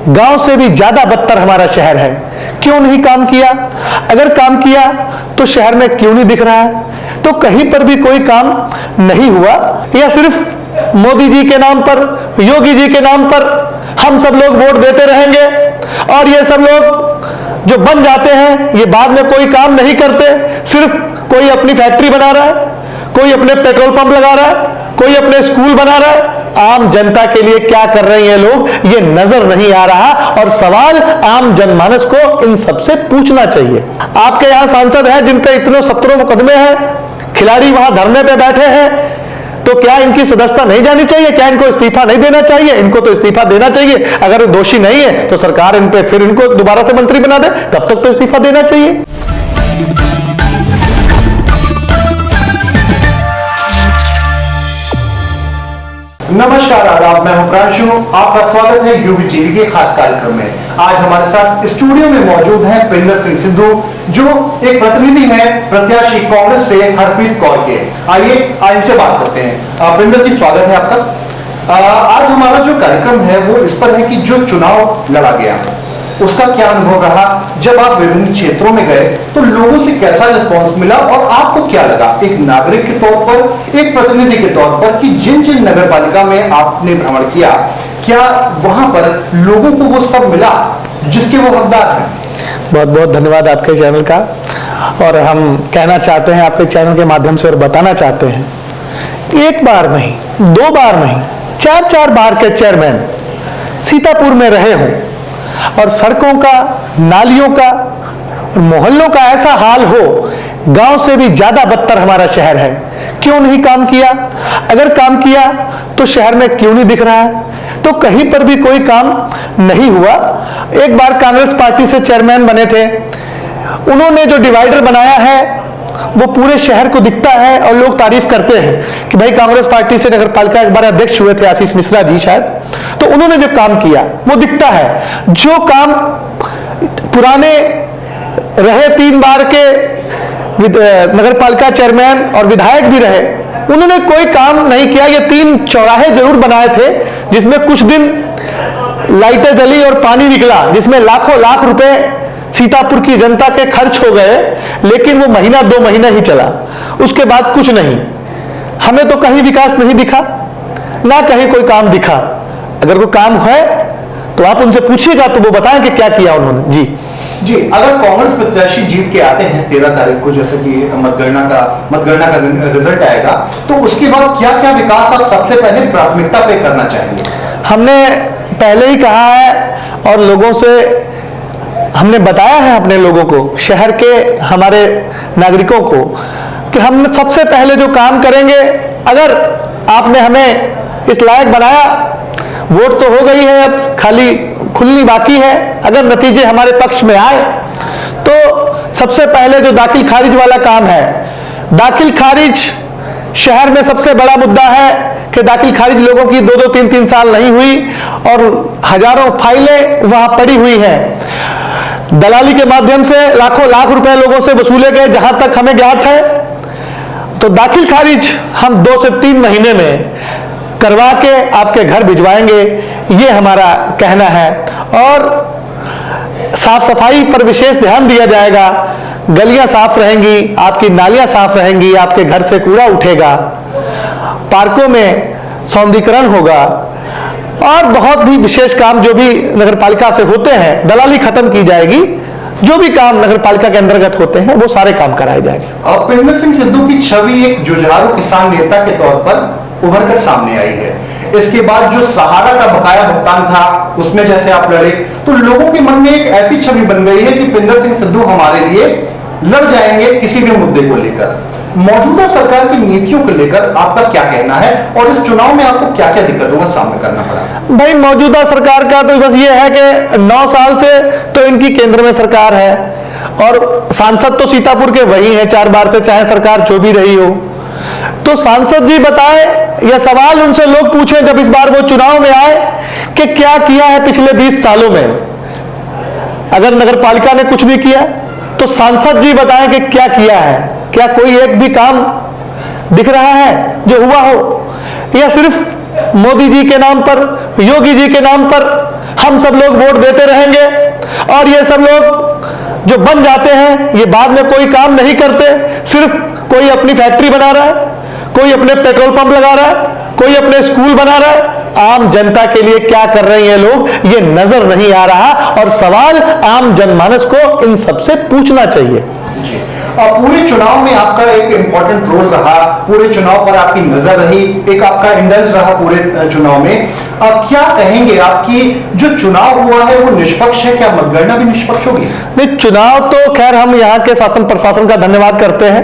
गांव से भी ज्यादा बदतर हमारा शहर है। क्यों नहीं काम किया? अगर काम किया तो शहर में क्यों नहीं दिख रहा है? तो कहीं पर भी कोई काम नहीं हुआ, या सिर्फ मोदी जी के नाम पर, योगी जी के नाम पर हम सब लोग वोट देते रहेंगे और ये सब लोग जो बन जाते हैं ये बाद में कोई काम नहीं करते। सिर्फ कोई अपनी फैक्ट्री बना रहा है, कोई अपने पेट्रोल पंप लगा रहा है, कोई अपने स्कूल बना रहा है। आम जनता के लिए क्या कर रहे हैं लोग, ये नजर नहीं आ रहा, और सवाल आम जनमानस को इन सबसे पूछना चाहिए। आपके यहां सांसद हैं जिन पे इतने 17 मुकदमे हैं, खिलाड़ी वहां धरने पे बैठे हैं, तो क्या इनकी सदस्यता नहीं जानी चाहिए? क्या इनको इस्तीफा नहीं देना चाहिए? इनको तो इस्तीफा देना चाहिए। अगर दोषी नहीं है तो सरकार इन पे फिर इनको दोबारा से मंत्री बना दे, तब तक तो इस्तीफा देना चाहिए। नमस्कार, आदाब, मैं हूं प्रांशु। आपका स्वागत है यूबी टीवी के खास कार्यक्रम में। आज हमारे साथ स्टूडियो में मौजूद हैं पिंदर सिंह सिद्धू, जो एक प्रतिनिधि हैं प्रत्याशी कांग्रेस से हरप्रीत कौर के। आइए इनसे बात करते हैं। पिंदर जी, स्वागत है आपका। आज हमारा जो कार्यक्रम है वो इस पर है कि जो चुनाव लड़ा गया उसका क्या अनुभव रहा, जब आप विभिन्न क्षेत्रों में गए तो लोगों से कैसा रिस्पॉन्स मिला, और आपको क्या लगा एक नागरिक के तौर पर, एक प्रतिनिधि के तौर पर, कि जिन जिन नगर पालिका में आपने भ्रमण किया, क्या वहां पर लोगों को वो सब मिला जिसके वो हकदार हैं? बहुत बहुत धन्यवाद आपके चैनल का। और हम कहना चाहते हैं आपके चैनल के माध्यम से और बताना चाहते हैं, एक बार नहीं, 2 बार नहीं, 4-4 बार के चेयरमैन सीतापुर में रहे हों और सड़कों का, नालियों का, मोहल्लों का ऐसा हाल हो, गांव से भी ज्यादा बदतर हमारा शहर है। क्यों नहीं काम किया? अगर काम किया तो शहर में क्यों नहीं दिख रहा है? तो कहीं पर भी कोई काम नहीं हुआ। एक बार कांग्रेस पार्टी से चेयरमैन बने थे, उन्होंने जो डिवाइडर बनाया है वो पूरे शहर को दिखता है और लोग तारीफ करते हैं कि भाई कांग्रेस पार्टी से नगर पालिका एक बार अध्यक्ष हुए थे आशीष मिश्रा जी शायद, तो उन्होंने जो काम किया वो दिखता है। जो काम पुराने रहे 3 बार के नगर पालिका चेयरमैन और विधायक भी रहे, उन्होंने कोई काम नहीं किया। ये 3 चौराहे जरूर बनाए थे जिसमें कुछ दिन लाइटें जली और पानी निकला, जिसमें लाखों लाख रुपए सीतापुर की जनता के खर्च हो गए, लेकिन वो महीना 2 महीना ही चला, उसके बाद कुछ नहीं। हमें तो कहीं विकास नहीं दिखा, ना कहीं कोई काम दिखा। अगर कोई काम है तो आप उनसे पूछिएगा तो वो बताएं कि क्या किया उन्होंने। जी, अगर कांग्रेस प्रत्याशी जीत के आते हैं 13 तारीख को, जैसे कि मतगणना का रिजल्ट आएगा, तो उसके बाद क्या क्या विकास आप सबसे पहले प्राथमिकता पे करना चाहेंगे? हमने पहले ही कहा है और लोगों से हमने बताया है, अपने लोगों को, शहर के हमारे नागरिकों को, कि हम सबसे पहले जो काम करेंगे, अगर आपने हमें इस लायक बनाया, वोट तो हो गई है, अब खाली खुलनी बाकी है। अगर नतीजे हमारे पक्ष में आए तो सबसे पहले जो दाखिल खारिज वाला काम है, दाखिल खारिज शहर में सबसे बड़ा मुद्दा है कि दाखिल खारिज लोगों की 2-2, 3-3 साल नहीं हुई और हजारों फाइलें वहां पड़ी हुई हैं। दलाली के माध्यम से लाखों लाख रुपए लोगों से वसूले गए, जहां तक हमें ज्ञात है। तो दाखिल खारिज हम 2 से 3 महीने में करवा के आपके घर भिजवाएंगे, ये हमारा कहना है। और साफ सफाई पर विशेष ध्यान दिया जाएगा, गलियां साफ रहेंगी, आपकी नालियां साफ रहेंगी, आपके घर से कूड़ा उठेगा, पार्कों में सौंदर्यीकरण होगा, और बहुत भी विशेष काम जो भी नगर पालिका से होते हैं, दलाली खत्म की जाएगी। जो भी काम नगर पालिका के अंतर्गत होते हैं वो सारे काम कराए जाएंगे। पिंदर सिंह सिद्धू की छवि एक जुझारू किसान नेता के तौर पर उभर कर सामने आई है। इसके बाद जो सहारा का बकाया भुगतान था उसमें जैसे आप लड़े, तो लोगों के मन में एक ऐसी छवि बन गई है कि पिंदर सिंह सिद्धू हमारे लिए लड़ जाएंगे किसी भी मुद्दे को लेकर। मौजूदा सरकार की नीतियों को लेकर आपका क्या कहना है, और इस चुनाव में आपको क्या क्या दिक्कतों का सामना करना पड़ा? भाई, मौजूदा सरकार का तो बस ये है कि 9 साल से तो इनकी केंद्र में सरकार है, और सांसद तो सीतापुर के वही हैं 4 बार से, चाहे सरकार जो भी रही हो। तो सांसद जी बताए, या सवाल उनसे लोग पूछें जब इस बार वो चुनाव में आए, कि क्या किया है पिछले 20 सालों में। अगर नगर पालिका ने कुछ भी किया तो सांसद जी बताएं कि क्या किया है। क्या कोई एक भी काम दिख रहा है जो हुआ हो, या सिर्फ मोदी जी के नाम पर, योगी जी के नाम पर हम सब लोग वोट देते रहेंगे और ये सब लोग जो बन जाते हैं ये बाद में कोई काम नहीं करते, सिर्फ कोई अपनी फैक्ट्री बना रहा है, कोई अपने पेट्रोल पंप लगा रहा है, कोई अपने स्कूल बना रहा है। आम जनता के लिए क्या कर रहे हैं ये लोग, ये नजर नहीं आ रहा और सवाल आम जनमानस को इन सबसे पूछना चाहिए। पूरे चुनाव में आपका एक इंपॉर्टेंट रोल रहा, पूरे चुनाव पर आपकी नजर रही, एक आपका इंडल्ज रहा पूरे चुनाव में। अब क्या कहेंगे, आपकी जो चुनाव हुआ है वो निष्पक्ष है, क्या मतगणना भी निष्पक्ष होगी? नहीं, चुनाव तो खैर हम यहाँ के शासन प्रशासन का धन्यवाद करते हैं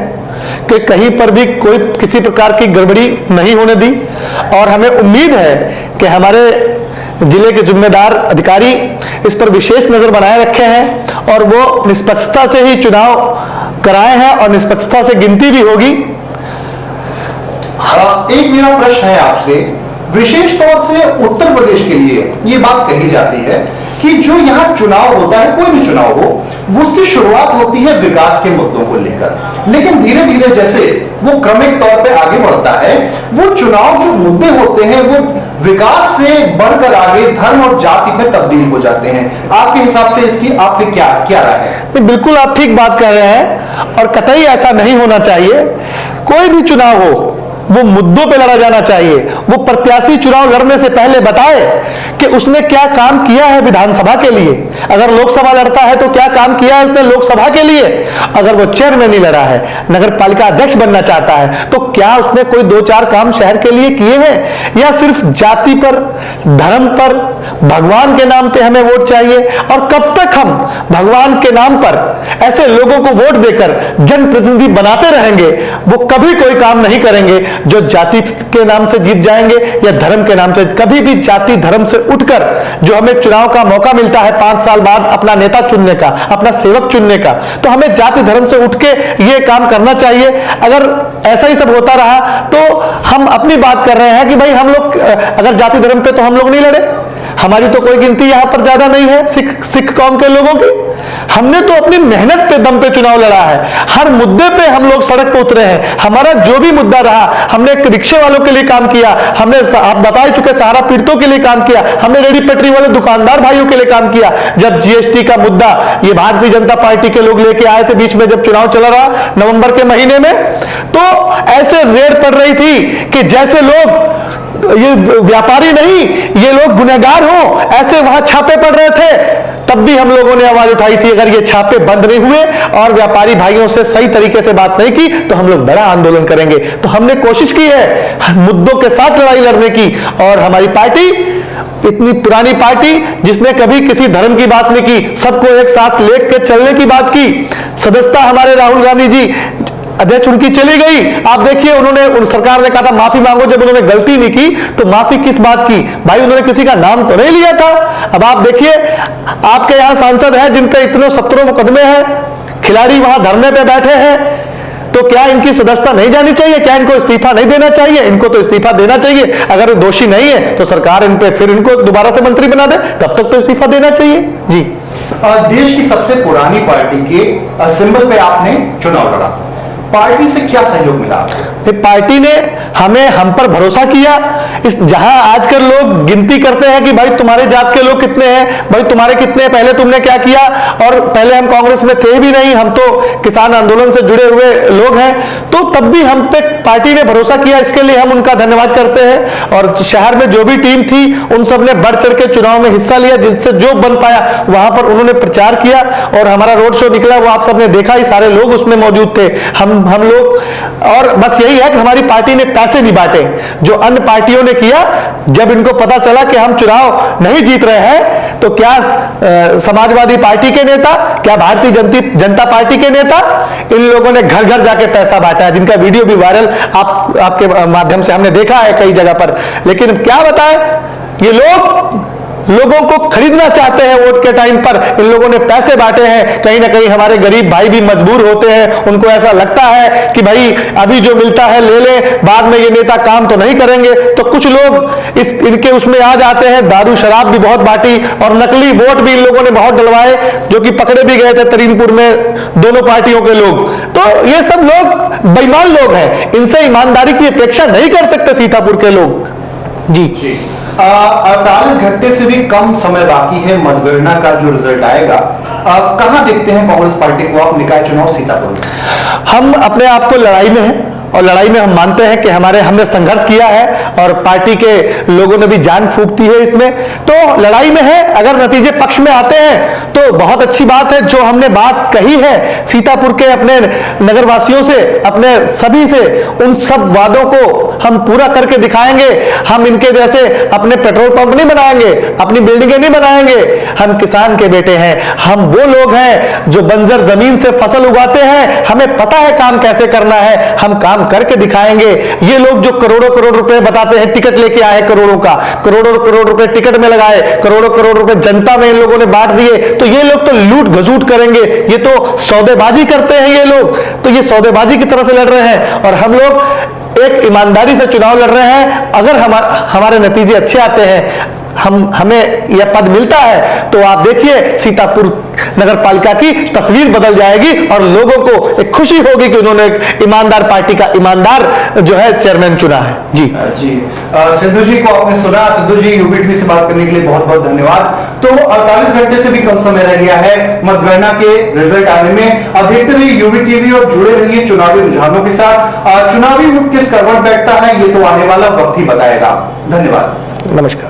कि कहीं पर भी कोई किसी प्रकार की गड़बड़ी नहीं होने दी और हमें उम्मीद है कि हमारे जिले के जिम्मेदार अधिकारी इस पर विशेष नजर बनाए रखे हैं और वो निष्पक्षता से ही चुनाव कराए हैं और निष्पक्षता से गिनती भी होगी। एक मेरा प्रश्न है आपसे, विशेष तौर से उत्तर प्रदेश के लिए ये बात कही जाती है कि जो यहाँ चुनाव होता है, कोई भी चुनाव हो, वो उसकी शुरुआत होती है विकास के मुद्दों को लेकर, लेकिन धीरे धीरे जैसे वो क्रमिक तौर पे आगे बढ़ता है, वो चुनाव जो मुद्दे होते हैं वो विकास से बढ़कर आगे धर्म और जाति में तब्दील हो जाते हैं। आपके हिसाब से इसकी आपकी क्या राय है? बिल्कुल आप ठीक बात कर रहे हैं और कतई ऐसा नहीं होना चाहिए। कोई भी चुनाव हो वो मुद्दों पे लड़ा जाना चाहिए। वो प्रत्याशी चुनाव लड़ने से पहले बताए कि उसने क्या काम किया है विधानसभा के लिए, अगर लोकसभा लड़ता है तो क्या काम किया है उसने लोकसभा के लिए, अगर वो चेयरमैन ही लड़ा है, नगर पालिका अध्यक्ष बनना चाहता है तो क्या उसने कोई 2-4 काम शहर के लिए किए हैं, या सिर्फ जाति पर, धर्म पर, भगवान के नाम पे हमें वोट चाहिए। और कब तक हम भगवान के नाम पर ऐसे लोगों को वोट देकर जनप्रतिनिधि बनाते रहेंगे, वो कभी कोई काम नहीं करेंगे जो जाति के नाम से जीत जाएंगे या धर्म के नाम से। कभी भी जाति धर्म से उठकर जो हमें चुनाव का मौका मिलता है 5 साल बाद अपना नेता चुनने का, अपना सेवक चुनने का, तो हमें जाति धर्म से उठ के ये काम करना चाहिए। अगर ऐसा ही सब होता रहा तो हम अपनी बात कर रहे हैं कि भाई हम लोग अगर जाति धर्म पे तो हम लोग नहीं लड़े, हमारी तो कोई गिनती यहां पर ज्यादा नहीं है सिख कौम के लोगों की। हमने तो अपनी मेहनत पे दम पे चुनाव लड़ा है, हर मुद्दे पे हम लोग सड़क पे उतरे हैं। हमारा जो भी मुद्दा रहा, हमने रिक्शे वालों के लिए काम किया, हमने आप बता ही चुके सहारा पीड़ितों के लिए काम किया, हमने रेडी पटरी वाले दुकानदार भाइयों के लिए काम किया। जब जीएसटी का मुद्दा ये भारतीय जनता पार्टी के लोग लेके आए थे बीच में, जब चुनाव चला रहा नवंबर के महीने में, तो ऐसे रेड पड़ रही थी कि जैसे लोग ये व्यापारी नहीं, ये लोग गुनहगार हो, ऐसे वहां छापे पड़ रहे थे। तब भी हम लोगों ने आवाज उठाई थी अगर ये छापे बंद नहीं हुए और व्यापारी भाइयों से सही तरीके से बात नहीं की तो हम लोग बड़ा आंदोलन करेंगे। तो हमने कोशिश की है मुद्दों के साथ लड़ाई लड़ने की, और हमारी पार्टी इतनी पुरानी पार्टी जिसने कभी किसी धर्म की बात नहीं की, सबको एक साथ लेकर चलने की बात की। सदस्यता हमारे राहुल गांधी जी अध्यक्ष उनकी चली गई, आप देखिए उन सरकार ने कहा था माफी मांगो, जब उन्होंने गलती नहीं की तो माफी किस बात की, भाई उन्होंने किसी का नाम तो नहीं लिया था। अब आप देखिए आपके यहां सांसद हैं जिन पे इतने 17 मुकदमे हैं, खिलाड़ी वहां धरने पे बैठे हैं, तो क्या इनकी सदस्यता नहीं जानी चाहिए? क्या इनको इस्तीफा नहीं देना चाहिए? इनको तो इस्तीफा देना चाहिए। अगर दोषी नहीं है तो सरकार इन पे फिर इनको दोबारा से मंत्री बना दे, तब तक तो इस्तीफा देना चाहिए। जी, देश की सबसे पुरानी पार्टी के सिंबल पे आपने चुनाव लड़ा, पार्टी से क्या सहयोग मिला? पार्टी ने हम पर भरोसा किया। जहां आजकल लोग गिनती करते हैं कि भाई तुम्हारे जात के लोग कितने हैं, भाई तुम्हारे कितने हैं, पहले तुमने क्या किया, और पहले हम कांग्रेस में थे भी नहीं, हम तो किसान आंदोलन से जुड़े हुए लोग हैं, तो तब भी हम पे पार्टी ने भरोसा किया, इसके लिए हम उनका धन्यवाद करते हैं। और शहर में जो भी टीम थी उन सब ने बढ़ चढ़ के चुनाव में हिस्सा लिया, जिनसे जो बन पाया वहां पर उन्होंने प्रचार किया और हमारा रोड शो निकला, वो आप सबने देखा ही, सारे लोग उसमें मौजूद थे। हम लोग, और बस यही है कि हमारी पार्टी ने पैसे नहीं बांटे जो अन्य पार्टियों ने किया। जब इनको पता चला कि हम चुनाव नहीं जीत रहे हैं तो क्या समाजवादी पार्टी के नेता, क्या भारतीय जनता पार्टी के नेता, इन लोगों ने घर घर जाके पैसा बांटा है, जिनका वीडियो भी वायरल आपके माध्यम से हमने देखा है कई जगह पर। लेकिन क्या बताएं, ये लोगों को खरीदना चाहते हैं वोट के टाइम पर, इन लोगों ने पैसे बांटे हैं। कहीं ना कहीं हमारे गरीब भाई भी मजबूर होते हैं, उनको ऐसा लगता है कि भाई अभी जो मिलता है ले ले, बाद में ये नेता काम तो नहीं करेंगे, तो कुछ लोग इनके उसमें आ जाते हैं। दारू शराब भी बहुत बांटी और नकली वोट भी इन लोगों ने बहुत डलवाए, जो कि पकड़े भी गए थे तरीनपुर में दोनों पार्टियों के लोग। तो ये सब लोग बेईमान लोग हैं, इनसे ईमानदारी की अपेक्षा नहीं कर सकते सीतापुर के लोग। जी, 48 घंटे से भी कम समय बाकी है मतगणना का जो रिजल्ट आएगा। कहां देखते हैं कांग्रेस पार्टी को आप निकाय चुनाव सीतापुर में? हम अपने आप को लड़ाई में हैं और लड़ाई में हम मानते हैं कि हमने संघर्ष किया है और पार्टी के लोगों ने भी जान फूंक दी है इसमें, तो लड़ाई में है। अगर नतीजे पक्ष में आते हैं तो बहुत अच्छी बात है। जो हमने बात कही है सीतापुर के अपने नगरवासियों से, अपने सभी से, उन सब वादों को हम पूरा करके दिखाएंगे। हम इनके जैसे अपने पेट्रोल पंप नहीं बनाएंगे, अपनी बिल्डिंगें नहीं बनाएंगे। हम किसान के बेटे हैं, हम वो लोग हैं जो बंजर जमीन से फसल उगाते हैं। हमें पता है काम कैसे करना है, हम काम करके दिखाएंगे। ये लोग जो करोड़ों करोड़ रुपए बताते हैं, टिकट लेके आए करोड़ों का, करोड़ों करोड़ रुपए टिकट में लगाए, करोड़ों करोड़ रुपए जनता में इन लोगों ने बांट दिए, तो ये लोग तो लूट घसूट करेंगे। ये तो सौदेबाजी करते हैं ये लोग, तो ये सौदेबाजी की तरह से लड़ रहे हैं और हम लोग एक ईमानदारी से चुनाव लड़ रहे हैं। अगर हमारे नतीजे अच्छे आते हैं, हमें यह पद मिलता है, तो आप देखिए सीतापुर नगर पालिका की तस्वीर बदल जाएगी और लोगों को एक खुशी होगी कि उन्होंने एक ईमानदार पार्टी का ईमानदार जो है चेयरमैन चुना है। जी जी सिद्धू जी को आपने सुना। सिद्धू जी यूबीटीवी से बात करने के लिए बहुत बहुत धन्यवाद। तो 48 घंटे से भी कम समय रह गया है मतगणना के रिजल्ट आने में। अब देखते रहिए यूबीटीवी और जुड़े रहिए चुनावी रुझानों के साथ। चुनावी रुख किस करवट बैठता है ये तो आने वाला वक्त ही बताएगा। धन्यवाद। नमस्कार।